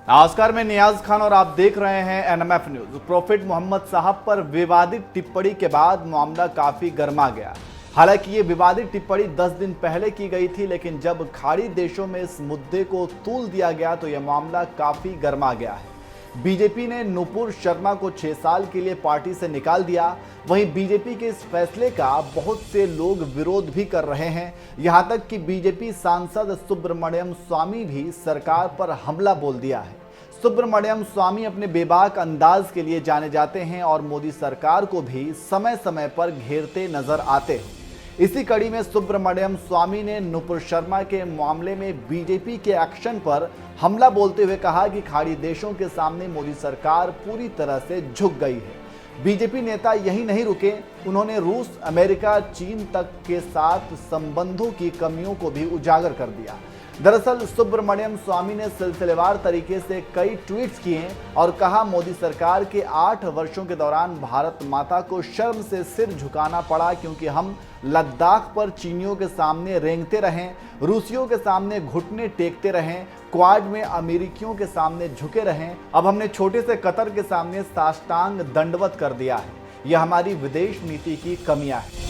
नमस्कार, मैं नियाज खान और आप देख रहे हैं एनएमएफ न्यूज। प्रॉफिट मोहम्मद साहब पर विवादित टिप्पणी के बाद मामला काफी गर्मा गया। हालांकि ये विवादित टिप्पणी 10 दिन पहले की गई थी, लेकिन जब खाड़ी देशों में इस मुद्दे को तूल दिया गया तो यह मामला काफी गर्मा गया है। बीजेपी ने नुपुर शर्मा को 6 साल के लिए पार्टी से निकाल दिया। वहीं बीजेपी के इस फैसले का बहुत से लोग विरोध भी कर रहे हैं। यहां तक कि बीजेपी सांसद सुब्रमण्यम स्वामी भी सरकार पर हमला बोल दिया है। सुब्रमण्यम स्वामी अपने बेबाक अंदाज के लिए जाने जाते हैं और मोदी सरकार को भी समय समय पर घेरते नजर आते हैं। इसी कड़ी में सुब्रमण्यम स्वामी ने नुपुर शर्मा के मामले में बीजेपी के एक्शन पर हमला बोलते हुए कहा कि खाड़ी देशों के सामने मोदी सरकार पूरी तरह से झुक गई है। बीजेपी नेता यही नहीं रुके, उन्होंने रूस, अमेरिका, चीन तक के साथ संबंधों की कमियों को भी उजागर कर दिया। दरअसल सुब्रमण्यम स्वामी ने सिलसिलेवार तरीके से कई ट्वीट्स किए और कहा, मोदी सरकार के 8 वर्षों के दौरान भारत माता को शर्म से सिर झुकाना पड़ा, क्योंकि हम लद्दाख पर चीनियों के सामने रेंगते रहें, रूसियों के सामने घुटने टेकते रहें, क्वाड में अमेरिकियों के सामने झुके रहें। अब हमने छोटे से कतर के सामने साष्टांग दंडवत कर दिया है। यह हमारी विदेश नीति की कमियां हैं।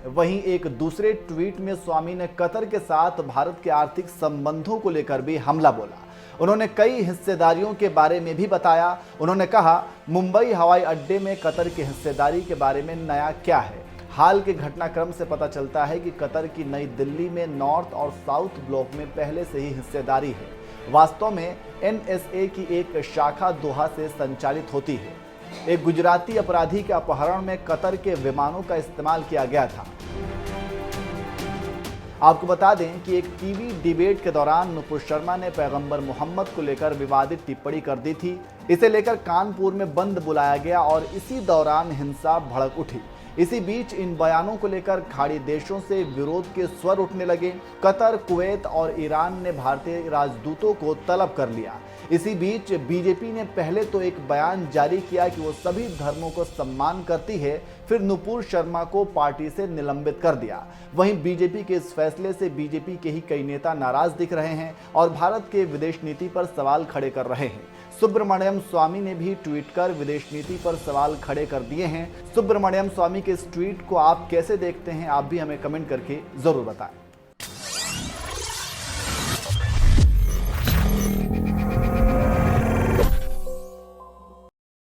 वहीं एक दूसरे ट्वीट में स्वामी ने कतर के साथ भारत के आर्थिक संबंधों को लेकर भी हमला बोला। उन्होंने कई हिस्सेदारियों के बारे में भी बताया। उन्होंने कहा, मुंबई हवाई अड्डे में कतर की हिस्सेदारी के बारे में नया क्या है। हाल के घटनाक्रम से पता चलता है कि कतर की नई दिल्ली में नॉर्थ और साउथ ब्लॉक में पहले से ही हिस्सेदारी है। वास्तव में NSA की एक शाखा दोहा से संचालित होती है। एक गुजराती अपराधी के अपहरण में कतर के विमानों का इस्तेमाल किया गया था। आपको बता दें कि एक टीवी डिबेट के दौरान नुपुर शर्मा ने पैगंबर मोहम्मद को लेकर विवादित टिप्पणी कर दी थी। इसे लेकर कानपुर में बंद बुलाया गया और इसी दौरान हिंसा भड़क उठी। इसी बीच इन बयानों को लेकर खाड़ी देशों से विरोध के स्वर उठने लगे। कतर, कुवैत और ईरान ने भारतीय राजदूतों को तलब कर लिया। इसी बीच बीजेपी ने पहले तो एक बयान जारी किया कि वो सभी धर्मों को सम्मान करती है, फिर नुपुर शर्मा को पार्टी से निलंबित कर दिया। वहीं बीजेपी के इस फैसले से बीजेपी के ही कई नेता नाराज दिख रहे हैं और भारत के विदेश नीति पर सवाल खड़े कर रहे हैं। सुब्रमण्यम स्वामी ने भी ट्वीट कर विदेश नीति पर सवाल खड़े कर दिए हैं। सुब्रमण्यम स्वामी के इस ट्वीट को आप कैसे देखते हैं, आप भी हमें कमेंट करके जरूर बताएं।